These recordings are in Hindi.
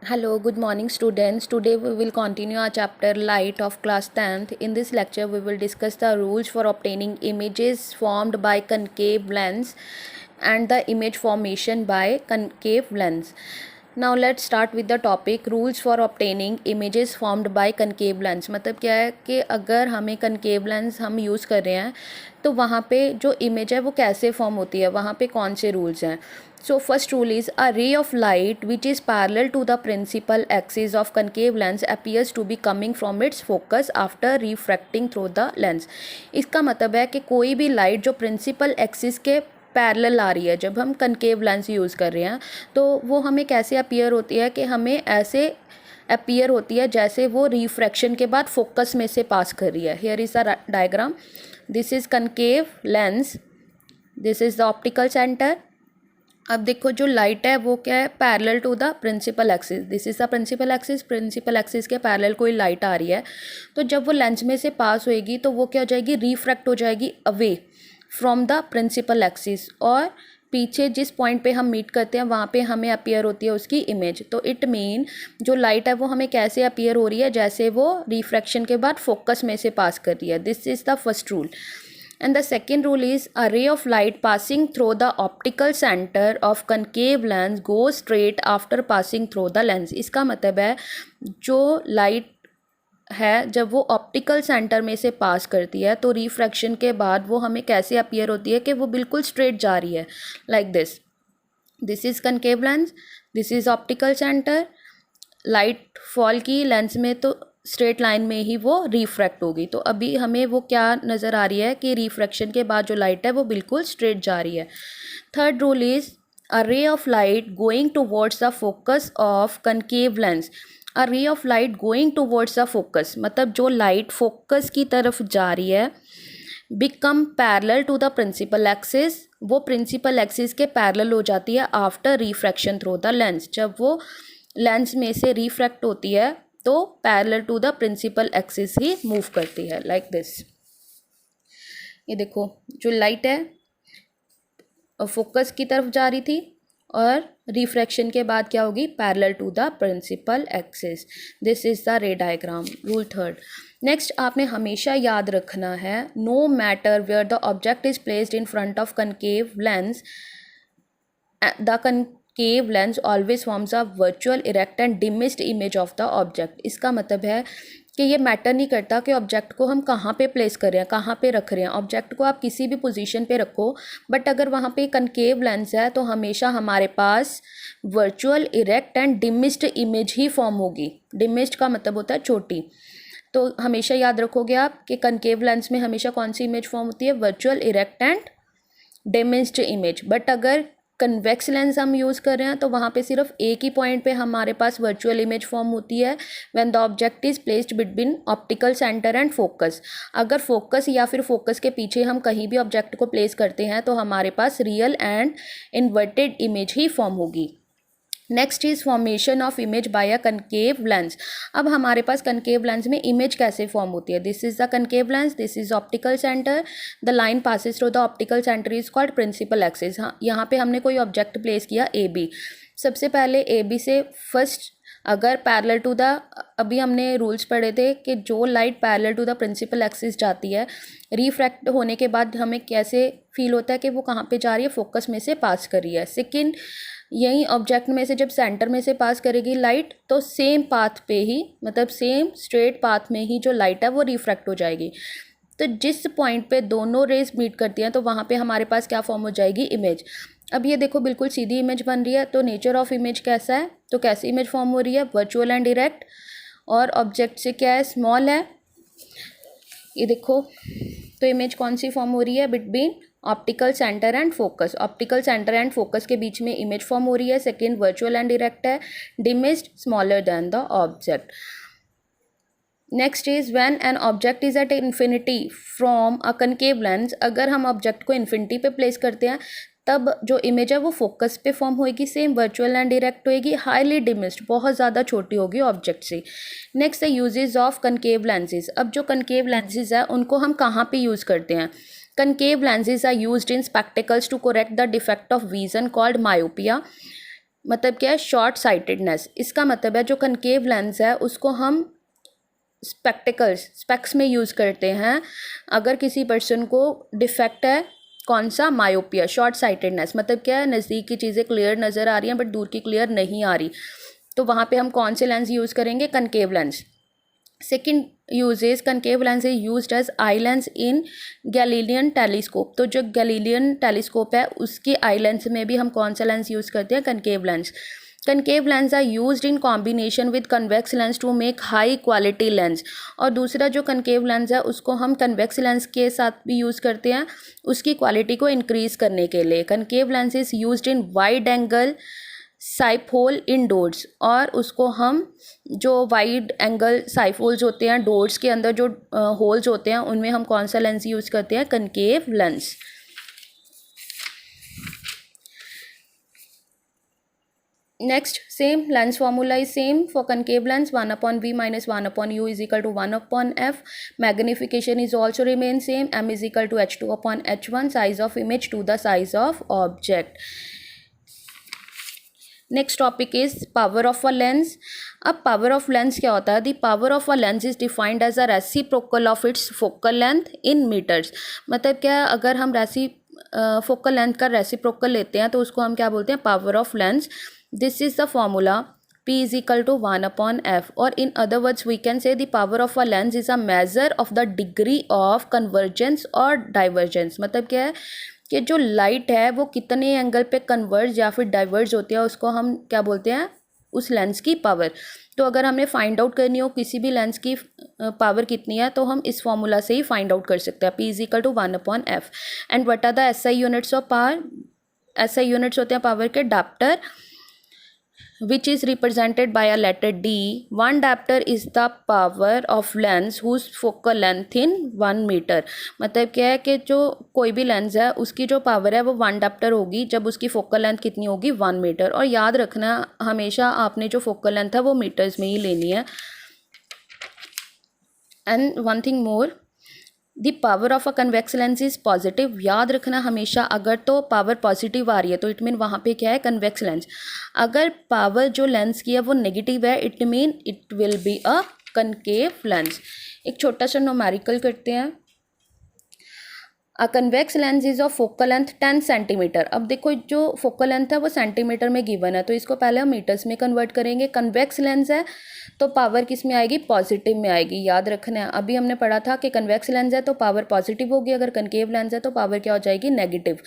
Hello, good morning students. Today we will continue our chapter Light of class 10th. In this lecture we will discuss the rules for obtaining images formed by concave lens and the image formation by concave lens. Now let's start with the topic rules for obtaining images formed by concave lens. मतलब क्या है कि अगर हमें concave lens हम यूज़ कर रहे हैं तो वहाँ पे जो इमेज है वो कैसे फॉर्म होती है, वहाँ पे कौन से रूल्स हैं. So first rule is a ray of light which is parallel to the principal axis of concave lens appears to be coming from its focus after refracting through the lens. इसका मतलब है कि कोई भी लाइट जो प्रिंसिपल एक्सिस के पैरेलल आ रही है, जब हम कनकेव लेंस यूज़ कर रहे हैं तो वो हमें कैसे अपीयर होती है कि हमें ऐसे अपीयर होती है जैसे वो रिफ्रैक्शन के बाद फोकस में से पास कर रही है. Here is the diagram. This is concave lens, this is the optical centre. अब देखो जो लाइट है वो क्या है, parallel to the principal axis. This is the principal axis. Principal axis के पैरेलल कोई लाइट आ रही है तो जब वो लेंस में से पास होएगी तो वो क्या हो जाएगी, रिफ्रैक्ट हो जाएगी away from the principal axis, और पीछे जिस पॉइंट पे हम मीट करते हैं वहाँ पे हमें अपीयर होती है उसकी इमेज. तो इट मीन जो लाइट है वो हमें कैसे अपीयर हो रही है, जैसे वो रिफ्रैक्शन के बाद फोकस में से पास कर रही है. This is the first rule. And the second rule is a ray of light passing through the optical center of concave lens goes straight after passing through the lens. इसका मतलब है जो लाइट है जब वो ऑप्टिकल सेंटर में से पास करती है तो रिफ्रैक्शन के बाद वो हमें कैसे अपीयर होती है कि वो बिल्कुल स्ट्रेट जा रही है, like this. This is concave lens, this is optical centre. Light fall की लेंस में तो स्ट्रेट लाइन में ही वो रिफ्रैक्ट होगी. तो अभी हमें वो क्या नज़र आ रही है कि रिफ्रैक्शन के बाद जो लाइट है वो बिल्कुल स्ट्रेट जा रही है. Third rule is a ray of light going towards the focus of concave lens. A ray of light going towards the focus मतलब जो लाइट फोकस की तरफ जा रही है become parallel to the principal axis. वो प्रिंसिपल एक्सिस के पैरेलल हो जाती है after refraction through the lens. जब वो लेंस में से रिफ्रैक्ट होती है तो parallel to the principal axis ही मूव करती है, लाइक दिस. ये देखो जो लाइट है फोकस की तरफ जा रही थी और रिफ्रैक्शन के बाद क्या होगी, parallel to the principal axis. This is the ray diagram. Rule third. Next आपने हमेशा याद रखना है, no matter where the object is placed in front of concave lens, the concave lens always forms a virtual erect and dimmest image of the object. इसका मतलब है कि ये मैटर नहीं करता कि ऑब्जेक्ट को हम कहाँ पे प्लेस कर रहे हैं, कहाँ पे रख रहे हैं. ऑब्जेक्ट को आप किसी भी पोजीशन पे रखो, बट अगर वहाँ पे कनकेव लेंस है तो हमेशा हमारे पास virtual erect and diminished image ही फॉर्म होगी. डिमिस्ट का मतलब होता है छोटी. तो हमेशा याद रखोगे आप कि कनकेव लेंस में हमेशा कौन सी इमेज फॉर्म होती है, virtual erect and diminished image. But अगर कन्वेक्स लेंस हम यूज़ कर रहे हैं तो वहाँ पे सिर्फ एक ही पॉइंट पे हमारे पास वर्चुअल इमेज फॉर्म होती है, when the object is placed between optical centre and focus. अगर फोकस या फिर फोकस के पीछे हम कहीं भी ऑब्जेक्ट को प्लेस करते हैं तो हमारे पास रियल एंड इन्वर्टेड इमेज ही फॉर्म होगी. Next is formation of image by a concave lens. अब हमारे पास कनकेव लेंस में इमेज कैसे फॉर्म होती है. This is the concave lens, this is optical centre. The line passes through the optical centre is called principal axis. हाँ, यहाँ पे हमने कोई ऑब्जेक्ट प्लेस किया ए बी. सबसे पहले ए बी से फर्स्ट अगर पैरेलल टू द, अभी हमने रूल्स पढ़े थे कि जो light parallel to the principal axis जाती है रिफ्रैक्ट होने के बाद हमें कैसे फील होता है कि वो कहाँ पे जा रही है, फोकस में से पास कर रही है. सेकेंड, यही ऑब्जेक्ट में से जब सेंटर में से पास करेगी लाइट तो सेम पाथ पे ही, मतलब सेम स्ट्रेट पाथ में ही जो लाइट है वो रिफ्रैक्ट हो जाएगी. तो जिस पॉइंट पे दोनों रेज मीट करती हैं तो वहाँ पे हमारे पास क्या फॉर्म हो जाएगी, इमेज. अब ये देखो बिल्कुल सीधी इमेज बन रही है. तो नेचर ऑफ इमेज कैसा है, तो कैसी इमेज फॉर्म हो रही है, वर्चुअल एंड डायरेक्ट, और ऑब्जेक्ट से क्या है, स्मॉल है. ये देखो तो इमेज कौन सी फॉर्म हो रही है, between optical centre and focus. Optical centre and focus के बीच में इमेज फॉर्म हो रही है. सेकेंड वर्चुअल एंड डायरेक्ट है. Diminished, smaller than the object. Next is when an object is at infinity from a concave lens. अगर हम ऑब्जेक्ट को इन्फिनिटी पे प्लेस करते हैं तब जो इमेज है वो फोकस पे फॉर्म होएगी, सेम वर्चुअल एंड डायरेक्ट होएगी, हाईली डिमिस्ड, बहुत ज़्यादा छोटी होगी ऑब्जेक्ट से. नेक्स्ट है यूजेस ऑफ कनकेव लेंसेज. अब जो कनकेव लेंसेज है उनको हम कहाँ पे यूज़ करते हैं. Concave lenses are used in spectacles to correct the defect of vision called myopia. मतलब क्या है, शॉर्ट साइटेडनेस। इसका मतलब है जो कनकेव लेंस है उसको हम स्पेक्स में यूज़ करते हैं अगर किसी पर्सन को डिफेक्ट है। कौन सा? Myopia, short sightedness. मतलब क्या है, नज़दीक की चीज़ें क्लियर नज़र आ रही हैं बट दूर की क्लियर नहीं आ रही, तो वहाँ पे हम कौन से लेंस यूज़ करेंगे? Concave lens. Second uses, concave lens is used as eye lens in Galilean telescope. तो जो गैलीलियन टेलीस्कोप है उसके आई लेंस में भी हम कौन सा लेंस यूज़ करते हैं? Concave lens. Concave lens are used in combination with convex lens to make high quality lens. और दूसरा जो कनकेव लेंस है उसको हम कन्वेक्स लेंस के साथ भी यूज़ करते हैं उसकी क्वालिटी को इंक्रीज़ करने के लिए। Concave lens is used in wide angle spy hole in doors. और उसको हम जो वाइड एंगल साइप होल्स होते हैं डोर्स के अंदर जो होल्स होते हैं उनमें हम कौन सा लेंस यूज़ करते हैं? Concave lens. Next, same lens formula is same for concave lens, 1/v minus 1/u is equal to 1/f. Magnification is also remain same, m is equal to h2/h1, size of image to the size of object. Next topic is power of a lens. अब पावर ऑफ लेंस क्या होता है? The power of a lens is defined as a reciprocal of its focal length in metres. मतलब क्या है, अगर हम फोकल लेंथ का रेसिप्रोकल लेते हैं तो उसको हम क्या बोलते हैं? Power of lens. This is the formula P is equal to 1/f, और in other words we can say the power of a lens is a measure of the degree of convergence और divergence। मतलब क्या है कि जो लाइट है वो कितने एंगल पे कन्वर्ज या फिर डाइवर्ज होती है उसको हम क्या बोलते हैं? उस लेंस की पावर। तो अगर हमें फाइंड आउट करनी हो किसी भी लेंस की पावर कितनी है तो हम इस फॉर्मूला से ही फाइंड आउट कर सकते हैं। P is equal to 1/f। And what are the SI units of power? SI units होते हैं पावर के डाप्टर, which is represented by a letter D. One diopter is the power of lens whose focal length in 1 meter। मतलब क्या है कि जो कोई भी लेंस है उसकी जो पावर है वो 1 डाप्टर होगी जब उसकी फोकल लेंथ कितनी होगी? 1 मीटर। और याद रखना हमेशा आपने जो फोकल लेंथ है वो मीटर्स में ही लेनी है। And one thing more, the power of a convex lens is positive. याद रखना हमेशा अगर तो पावर पॉजिटिव आ रही है तो इट मीन वहाँ पे क्या है? Convex lens. अगर पावर जो लेंस की है वो नेगेटिव है it mean it will be a concave lens. एक छोटा सा न्यूमेरिकल करते हैं। अ convex lens is of focal length 10 centimetre. अब देखो जो फोकल लेंथ है वो सेंटीमीटर में गिवन है तो इसको पहले हम मीटर्स में कन्वर्ट करेंगे। कन्वेक्स लेंस है तो पावर किस में आएगी? पॉजिटिव में आएगी। याद रखना है अभी हमने पढ़ा था कि कन्वेक्स लेंस है तो पावर पॉजिटिव होगी, अगर कनकेव लेंस है तो पावर क्या हो जाएगी? नेगेटिव।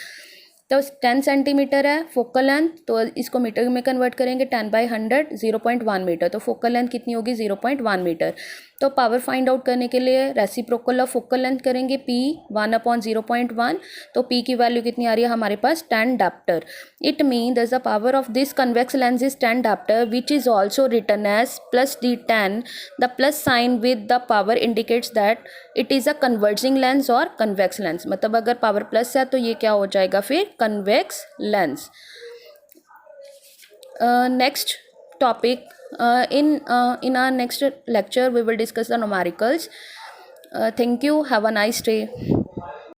तो 10 सेंटीमीटर है फोकल लेंथ तो इसको मीटर में कन्वर्ट करेंगे 10/100 0.1 मीटर। तो फोकल लेंथ कितनी होगी? 0.1 मीटर। तो पावर फाइंड आउट करने के लिए रेसिप्रोकल ऑफ फोकल लेंथ करेंगे P 1/0.1। तो P की वैल्यू कितनी आ रही है हमारे पास? 10 dioptre. It mean the power of this convex lens is 10 dioptre which is also written as +D10। The plus sign with the power indicates that it is a converging lens और कन्वेक्स लेंस। मतलब अगर पावर प्लस है तो ये क्या हो जाएगा फिर? Convex lens. Next topic, in our next lecture we will discuss the numericals. Thank you, have a nice day.